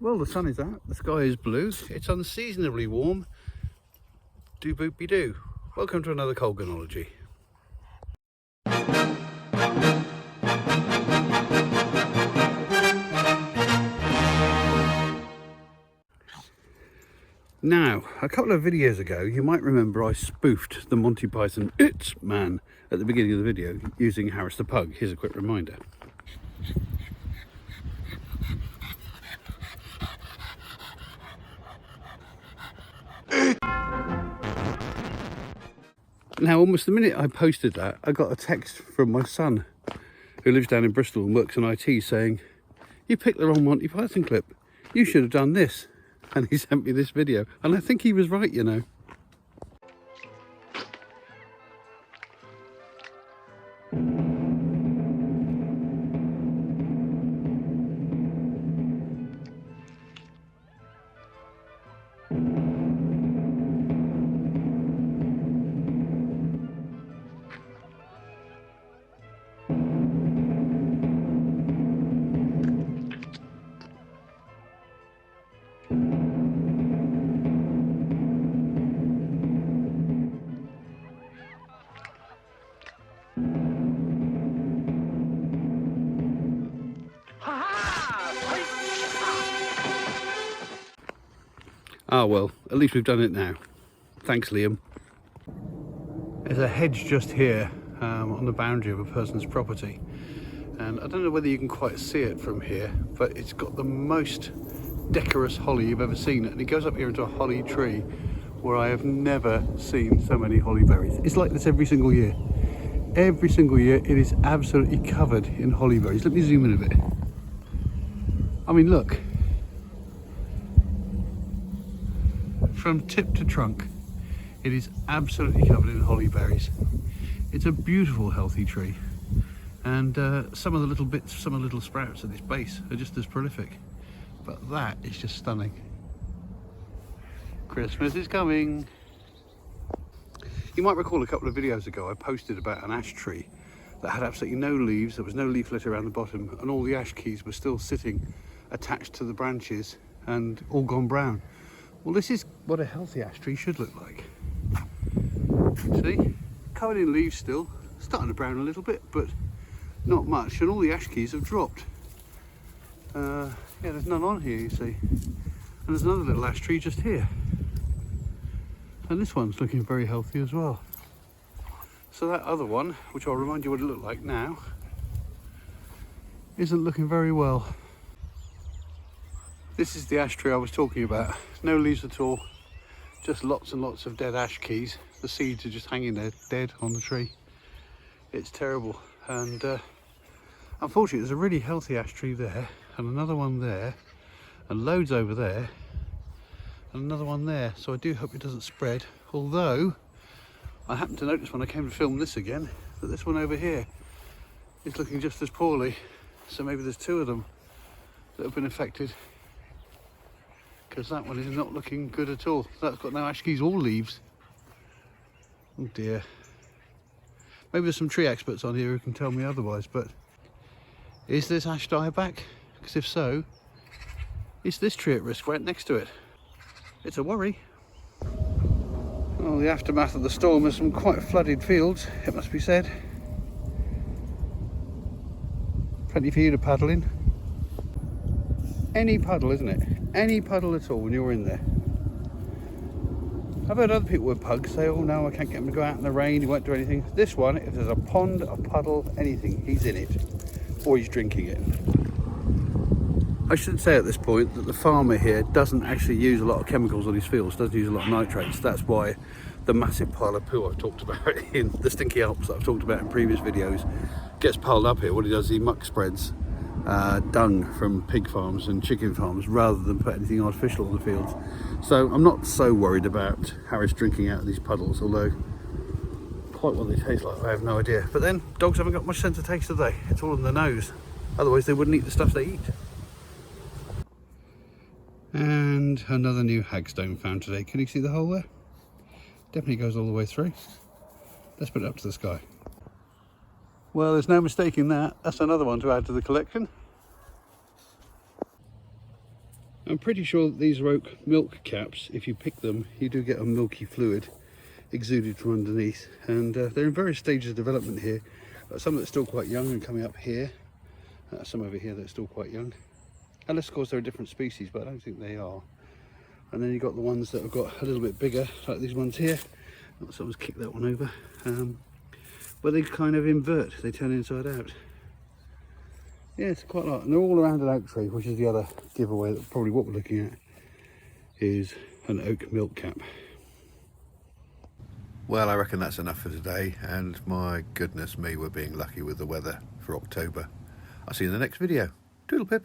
Well, the sun is out, the sky is blue, it's unseasonably warm. Do boop be do. Welcome to another Colganology. Now, a couple of videos ago, you might remember I spoofed the Monty Python "It's Man" at the beginning of the video using Harris the Pug. Here's a quick reminder. Now, almost the minute I posted that, I got a text from my son, who lives down in Bristol and works in IT, saying, "You picked the wrong Monty Python clip. You should have done this." And he sent me this video, and I think he was right, you know. Ah well, at least we've done it now. Thanks, Liam. There's a hedge just here on the boundary of a person's property, and I don't know whether you can quite see it from here, but it's got the most decorous holly you've ever seen, and it goes up here into a holly tree where I have never seen so many holly berries. It's like this every single year. Every single year it is absolutely covered in holly berries. Let me zoom in a bit. I mean, look. From tip to trunk, it is absolutely covered in holly berries. It's a beautiful, healthy tree, and some of the little bits, some of the little sprouts at its base are just as prolific. But that is just stunning. Christmas is coming. You might recall a couple of videos ago I posted about an ash tree that had absolutely no leaves. There was no leaf litter around the bottom, and all the ash keys were still sitting attached to the branches and all gone brown. Well, this is what a healthy ash tree should look like. See? Covered in leaves still, starting to brown a little bit, but not much, and all the ash keys have dropped. Yeah, there's none on here, you see. And there's another little ash tree just here. And this one's looking very healthy as well. So that other one, which I'll remind you what it looked like now, isn't looking very well. This is the ash tree I was talking about. No leaves at all, just lots and lots of dead ash keys. The seeds are just hanging there dead on the tree. It's terrible, and unfortunately there's a really healthy ash tree there, and another one there, and loads over there, and another one there. So I do hope it doesn't spread, although I happened to notice when I came to film this again that this one over here is looking just as poorly. So maybe there's two of them that have been affected, because that one is not looking good at all. That's got no ash keys or leaves. Oh dear. Maybe there's some tree experts on here who can tell me otherwise, but is this ash dieback? Because if so, is this tree at risk right next to it? It's a worry. Well, the aftermath of the storm has some quite flooded fields, it must be said. Plenty for you to paddle in. Any puddle, isn't it? Any puddle at all when you're in there. I've heard other people with pugs say, "Oh no, I can't get him to go out in the rain, he won't do anything." This one, if there's a pond, a puddle, anything, he's in it. Or he's drinking it. I should say at this point that the farmer here doesn't actually use a lot of chemicals on his fields, doesn't use a lot of nitrates. That's why the massive pile of poo I've talked about in the Stinky Alps that I've talked about in previous videos gets piled up here. What he does is he muck spreads dung from pig farms and chicken farms rather than put anything artificial on the fields. So I'm not so worried about Harris drinking out of these puddles, although quite what they taste like I have no idea. But then dogs haven't got much sense of taste, have they? It's all in their nose, otherwise they wouldn't eat the stuff they eat. And another new hagstone found today. Can you see the hole there? Definitely goes all the way through. Let's put it up to the sky. Well, there's no mistaking that. That's another one to add to the collection. I'm pretty sure that these are oak milk caps. If you pick them, you do get a milky fluid exuded from underneath, and they're in various stages of development here. Some that are still quite young and coming up here, some over here that are still quite young, unless of course they're a different species, but I don't think they are. And then you've got the ones that have got a little bit bigger, like these ones here. Oh, someone's kicked that one over, where they kind of invert, they turn inside out. Yeah, it's quite a lot, and they're all around an oak tree, which is the other giveaway that probably what we're looking at is an oak milk cap. Well, I reckon that's enough for today, and my goodness me, we're being lucky with the weather for October. I'll see you in the next video. Toodle pip.